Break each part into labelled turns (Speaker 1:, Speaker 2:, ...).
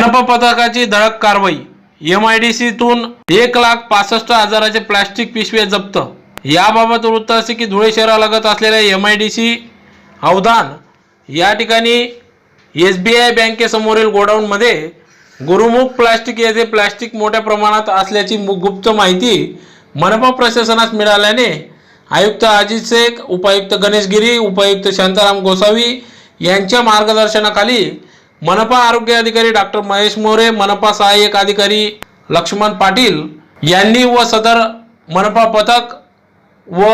Speaker 1: मनपा पथकाची धडक कारवाई। MIDCतून 1,65,000चे प्लास्टिक पिशव्या जप्त। याबाबत वृत्त असे की धुळे शहरालगत असलेल्या MIDC अवधान या ठिकाणी SBI बँकेसमोरील गोडाऊनमध्ये गुरुमुख प्लास्टिक येथे प्लास्टिक मोठ्या प्रमाणात असल्याची गुप्त माहिती मनपा प्रशासनास मिळाल्याने आयुक्त अजित शेख, उपायुक्त गणेश गिरी, उपायुक्त शांताराम गोसावी यांच्या मार्गदर्शनाखाली मनपा आरोग्य अधिकारी डॉक्टर महेश मोरे, मनपा सहाय्यक अधिकारी लक्ष्मण पाटील यांनी व सदर मनपा पथक व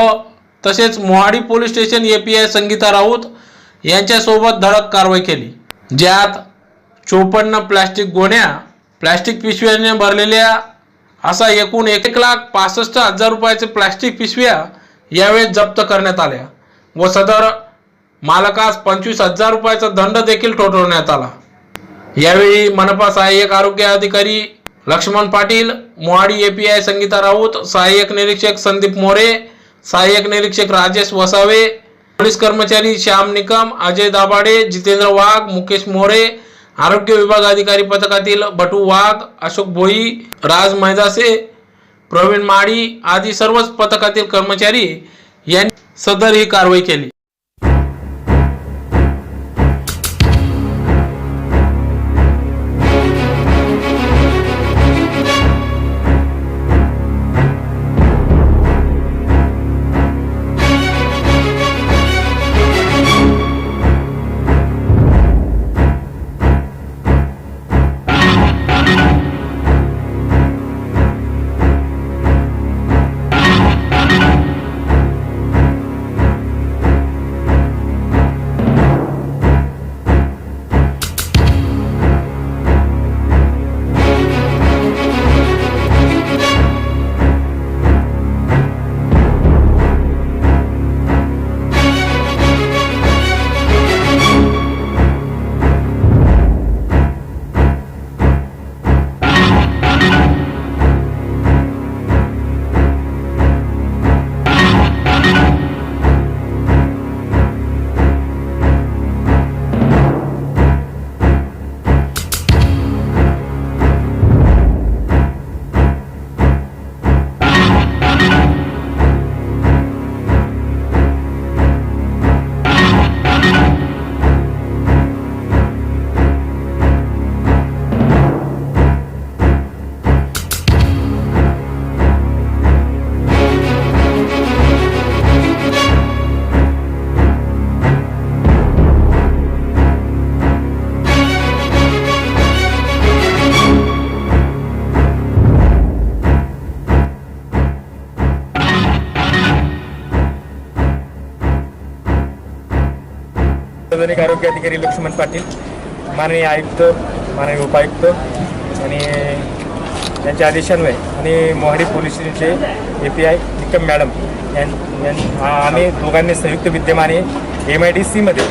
Speaker 1: तसेच Mohadi police station API Sangeeta Raut यांच्यासोबत धडक कारवाई केली, ज्यात 54 प्लास्टिक गोण्या प्लास्टिक पिशव्याने भरलेल्या असा एकूण 1,65,000 रुपयाचे प्लास्टिक पिशव्या यावेळी जप्त करण्यात आल्या व सदर मालकास 25,000 रुपयाचा दंड देखील ठोठावण्यात आला। यावेळी मनपा सहाय्यक आरोग्य अधिकारी लक्ष्मण पाटील, मोहाडी API संगीता राऊत, सहाय्यक निरीक्षक संदीप मोरे, सहाय्यक निरीक्षक राजेश वसावे, पोलीस कर्मचारी श्याम निकम, अजय दाभाडे, जितेंद्र वाघ, मुकेश मोरे, आरोग्य विभाग अधिकारी पथकातील बटू वाघ, अशोक भोई, राज मैदासे, प्रवीण माडी आदी सर्वच पथकातील कर्मचारी यांनी सदर ही कारवाई केली।
Speaker 2: सार्वजनिक आरोग्य अधिकारी लक्ष्मण पाटील, माननीय आयुक्त, माननीय उपायुक्त आणि यांच्या आदेशान्वये आणि मोहाडी पोलीस स्टेशनचे API निकम मॅडम आम्ही दोघांनी संयुक्त विद्यमाने MIDCमध्ये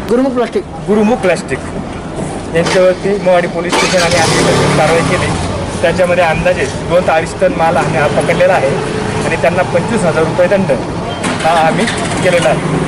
Speaker 2: गुरुमुख प्लास्टिक यांच्यावरती मोहाडी पोलीस स्टेशन आणि आम्ही कारवाई केली। त्याच्यामध्ये अंदाजे 2 ते 2.5 टन माल हा पकडलेला आहे आणि त्यांना 25,000 रुपये दंड हा आम्ही केलेला आहे।